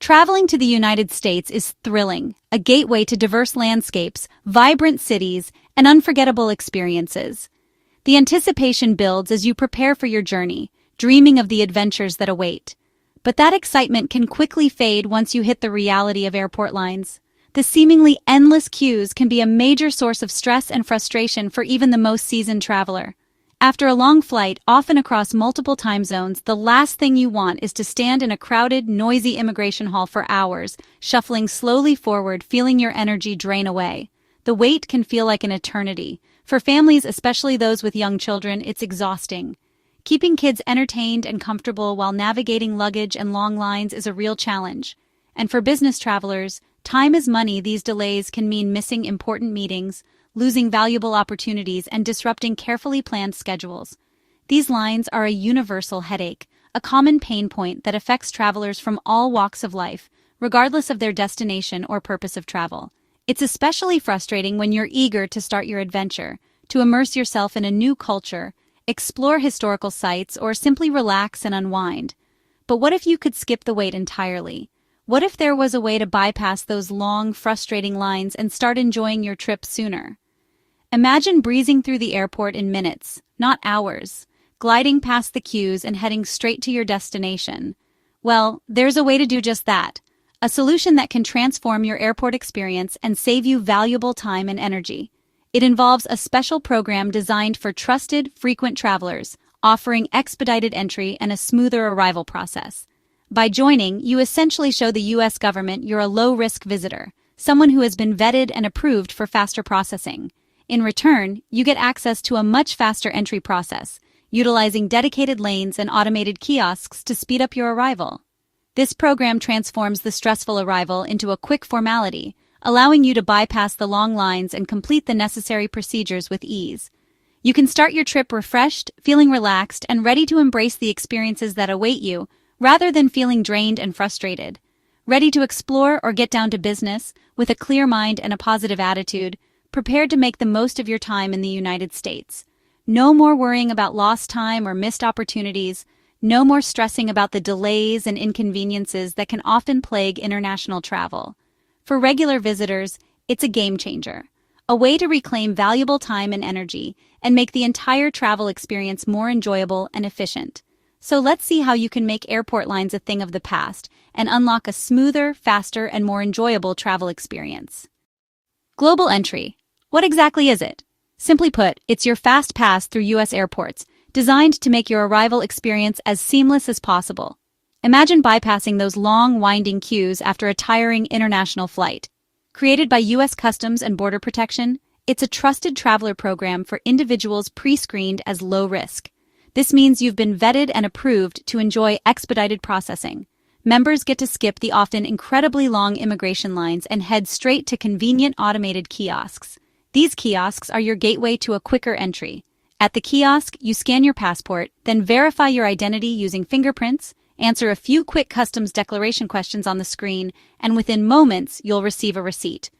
Traveling to the United States is thrilling, a gateway to diverse landscapes, vibrant cities, and unforgettable experiences. The anticipation builds as you prepare for your journey, dreaming of the adventures that await. But that excitement can quickly fade once you hit the reality of airport lines. The seemingly endless queues can be a major source of stress and frustration for even the most seasoned traveler. After a long flight, often across multiple time zones, the last thing you want is to stand in a crowded, noisy immigration hall for hours, shuffling slowly forward, feeling your energy drain away. The wait can feel like an eternity. For families, especially those with young children, it's exhausting. Keeping kids entertained and comfortable while navigating luggage and long lines is a real challenge. And for business travelers, time is money. These delays can mean missing important meetings, losing valuable opportunities, and disrupting carefully planned schedules. These lines are a universal headache, a common pain point that affects travelers from all walks of life, regardless of their destination or purpose of travel. It's especially frustrating when you're eager to start your adventure, to immerse yourself in a new culture, explore historical sites, or simply relax and unwind. But what if you could skip the wait entirely? What if there was a way to bypass those long, frustrating lines and start enjoying your trip sooner? Imagine breezing through the airport in minutes, not hours, gliding past the queues and heading straight to your destination. Well, there's a way to do just that. A solution that can transform your airport experience and save you valuable time and energy. It involves a special program designed for trusted, frequent travelers, offering expedited entry and a smoother arrival process. By joining, you essentially show the U.S. government you're a low-risk visitor, someone who has been vetted and approved for faster processing. In return, you get access to a much faster entry process, utilizing dedicated lanes and automated kiosks to speed up your arrival. This program transforms the stressful arrival into a quick formality, allowing you to bypass the long lines and complete the necessary procedures with ease. You can start your trip refreshed, feeling relaxed, and ready to embrace the experiences that await you, rather than feeling drained and frustrated. Ready to explore or get down to business, with a clear mind and a positive attitude, prepared to make the most of your time in the United States. No more worrying about lost time or missed opportunities. No more stressing about the delays and inconveniences that can often plague international travel. For regular visitors, it's a game changer, a way to reclaim valuable time and energy and make the entire travel experience more enjoyable and efficient. So let's see how you can make airport lines a thing of the past and unlock a smoother, faster, and more enjoyable travel experience. Global entry. What exactly is it? Simply put, it's your fast pass through U.S. airports, designed to make your arrival experience as seamless as possible. Imagine bypassing those long, winding queues after a tiring international flight. Created by U.S. Customs and Border Protection, it's a trusted traveler program for individuals pre-screened as low risk. This means you've been vetted and approved to enjoy expedited processing. Members get to skip the often incredibly long immigration lines and head straight to convenient automated kiosks. These kiosks are your gateway to a quicker entry. At the kiosk, you scan your passport, then verify your identity using fingerprints, answer a few quick customs declaration questions on the screen, and within moments, you'll receive a receipt.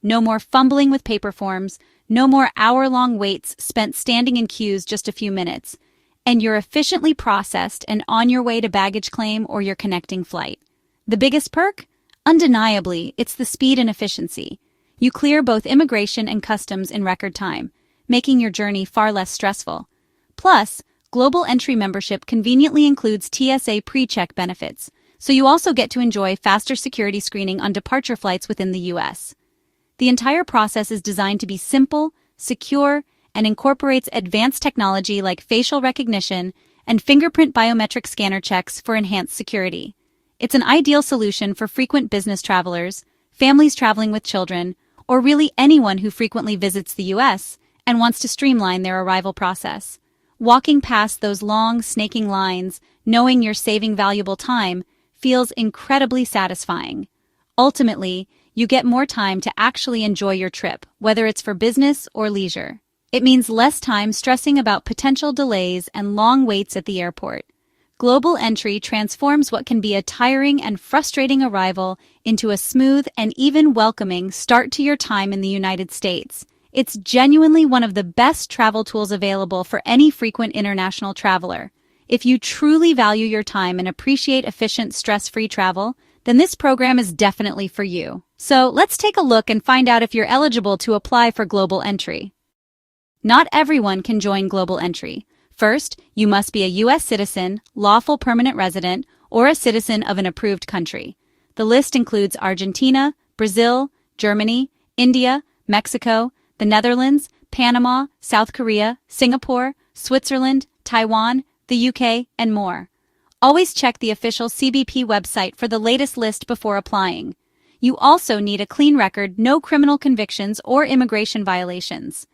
No more fumbling with paper forms, no more hour-long waits spent standing in queues just a few minutes, and you're efficiently processed and on your way to baggage claim or your connecting flight. The biggest perk? Undeniably, it's the speed and efficiency. You clear both immigration and customs in record time, making your journey far less stressful. Plus, Global Entry membership conveniently includes TSA PreCheck benefits, so you also get to enjoy faster security screening on departure flights within the U.S. The entire process is designed to be simple, secure, and incorporates advanced technology like facial recognition and fingerprint biometric scanner checks for enhanced security. It's an ideal solution for frequent business travelers, families traveling with children, or really anyone who frequently visits the U.S. and wants to streamline their arrival process. Walking past those long, snaking lines, knowing you're saving valuable time, feels incredibly satisfying. Ultimately, you get more time to actually enjoy your trip, whether it's for business or leisure. It means less time stressing about potential delays and long waits at the airport. Global Entry transforms what can be a tiring and frustrating arrival into a smooth and even welcoming start to your time in the United States. It's genuinely one of the best travel tools available for any frequent international traveler. If you truly value your time and appreciate efficient, stress-free travel, then this program is definitely for you. So let's take a look and find out if you're eligible to apply for Global Entry. Not everyone can join Global Entry. First, you must be a U.S. citizen, lawful permanent resident, or a citizen of an approved country. The list includes Argentina, Brazil, Germany, India, Mexico, the Netherlands, Panama, South Korea, Singapore, Switzerland, Taiwan, the UK, and more. Always check the official CBP website for the latest list before applying. You also need a clean record, no criminal convictions or immigration violations.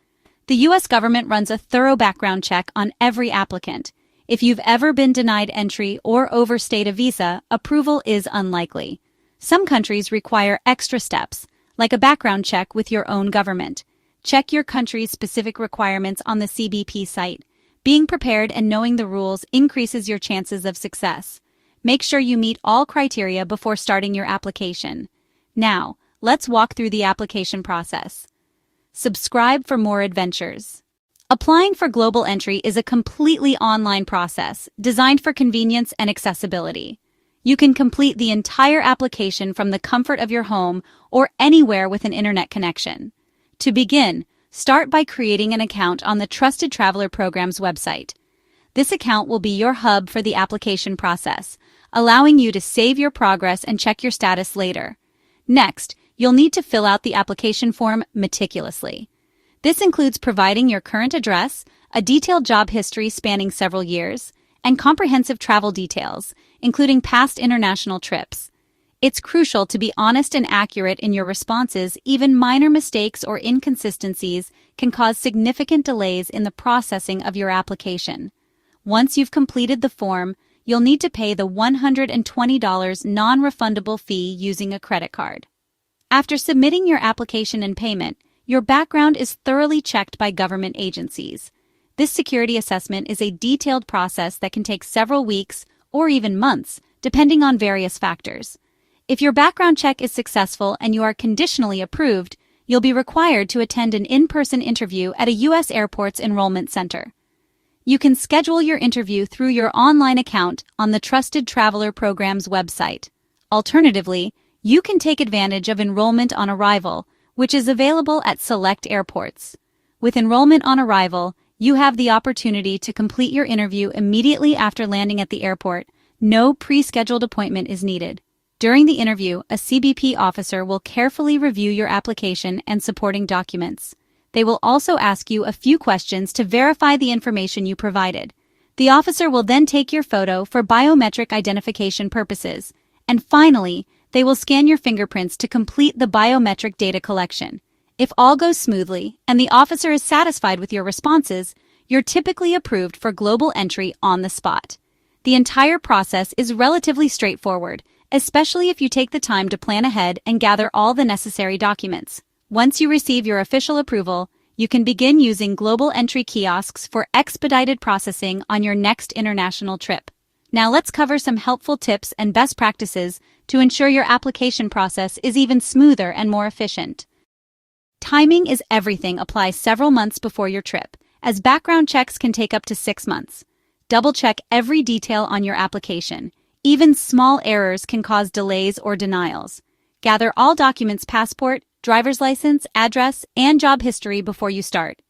The U.S. government runs a thorough background check on every applicant. If you've ever been denied entry or overstayed a visa, approval is unlikely. Some countries require extra steps, like a background check with your own government. Check your country's specific requirements on the CBP site. Being prepared and knowing the rules increases your chances of success. Make sure you meet all criteria before starting your application. Now, let's walk through the application process. Subscribe for more adventures. Applying for Global Entry is a completely online process designed for convenience and accessibility. You can complete the entire application from the comfort of your home or anywhere with an internet connection. To begin, start by creating an account on the Trusted Traveler Program's website. This account will be your hub for the application process, allowing you to save your progress and check your status later. Next, you'll need to fill out the application form meticulously. This includes providing your current address, a detailed job history spanning several years, and comprehensive travel details, including past international trips. It's crucial to be honest and accurate in your responses. Even minor mistakes or inconsistencies can cause significant delays in the processing of your application. Once you've completed the form, you'll need to pay the $120 non-refundable fee using a credit card. After submitting your application and payment, your background is thoroughly checked by government agencies. This security assessment is a detailed process that can take several weeks or even months, depending on various factors. If your background check is successful and you are conditionally approved, you'll be required to attend an in-person interview at a U.S. airport's enrollment center. You can schedule your interview through your online account on the Trusted Traveler Program's website. Alternatively, you can take advantage of Enrollment on Arrival, which is available at select airports. With Enrollment on Arrival, you have the opportunity to complete your interview immediately after landing at the airport. No pre-scheduled appointment is needed. During the interview, a CBP officer will carefully review your application and supporting documents. They will also ask you a few questions to verify the information you provided. The officer will then take your photo for biometric identification purposes. And finally, they will scan your fingerprints to complete the biometric data collection. If all goes smoothly and the officer is satisfied with your responses, you're typically approved for Global Entry on the spot. The entire process is relatively straightforward, especially if you take the time to plan ahead and gather all the necessary documents. Once you receive your official approval, you can begin using Global Entry kiosks for expedited processing on your next international trip. Now let's cover some helpful tips and best practices to ensure your application process is even smoother and more efficient. Timing is everything. Apply several months before your trip, as background checks can take up to 6 months. Double-check every detail on your application. Even small errors can cause delays or denials. Gather all documents: passport, driver's license, address, and job history before you start.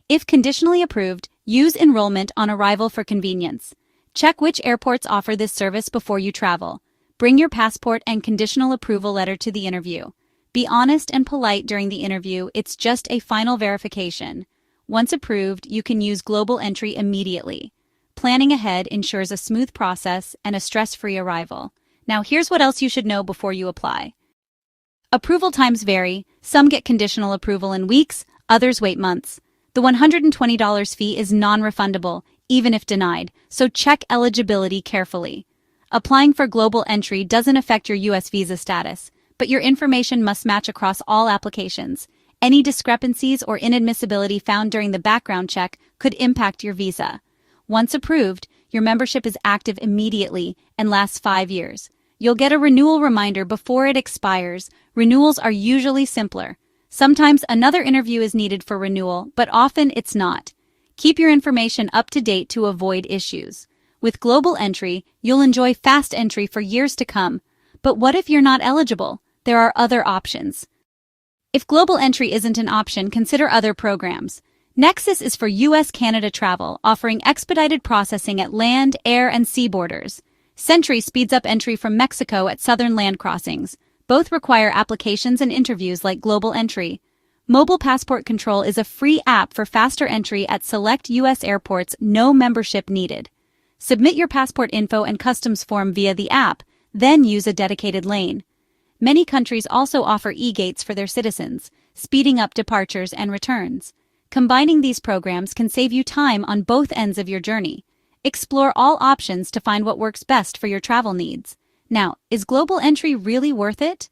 If conditionally approved, use Enrollment on Arrival for convenience. Check which airports offer this service before you travel. Bring your passport and conditional approval letter to the interview. Be honest and polite during the interview. It's just a final verification. Once approved, you can use Global Entry immediately. Planning ahead ensures a smooth process and a stress-free arrival. Now here's what else you should know before you apply. Approval times vary. Some get conditional approval in weeks, others wait months. The $120 fee is non-refundable, even if denied, so check eligibility carefully. Applying for Global Entry doesn't affect your U.S. visa status, but your information must match across all applications. Any discrepancies or inadmissibility found during the background check could impact your visa. Once approved, your membership is active immediately and lasts 5 years. You'll get a renewal reminder before it expires. Renewals are usually simpler. Sometimes another interview is needed for renewal, but often it's not. Keep your information up to date to avoid issues. With Global Entry, you'll enjoy fast entry for years to come. But what if you're not eligible? There are other options. If global entry isn't an option, consider other programs. NEXUS is for US-Canada travel, offering expedited processing at land, air, and sea borders. SENTRI speeds up entry from Mexico at southern land crossings. Both require applications and interviews like global entry. Mobile Passport Control is a free app for faster entry at select US airports, no membership needed. Submit your passport info and customs form via the app, then use a dedicated lane. Many countries also offer e-gates for their citizens, speeding up departures and returns. Combining these programs can save you time on both ends of your journey. Explore all options to find what works best for your travel needs. Now, is global entry really worth it?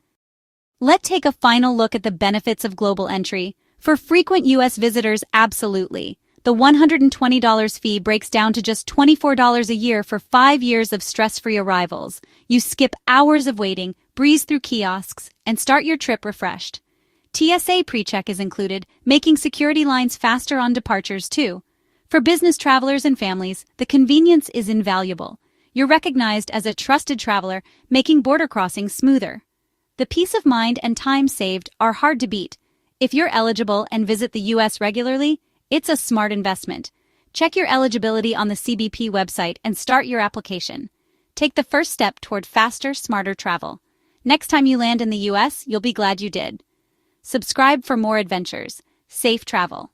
Let's take a final look at the benefits of global entry. For frequent US visitors, absolutely. The $120 fee breaks down to just $24 a year for 5 years of stress-free arrivals. You skip hours of waiting, breeze through kiosks, and start your trip refreshed. TSA PreCheck is included, making security lines faster on departures too. For business travelers and families, the convenience is invaluable. You're recognized as a trusted traveler, making border crossings smoother. The peace of mind and time saved are hard to beat. If you're eligible and visit the US regularly, it's a smart investment. Check your eligibility on the CBP website and start your application. Take the first step toward faster, smarter travel. Next time you land in the US, you'll be glad you did. Subscribe for more adventures. Safe travel.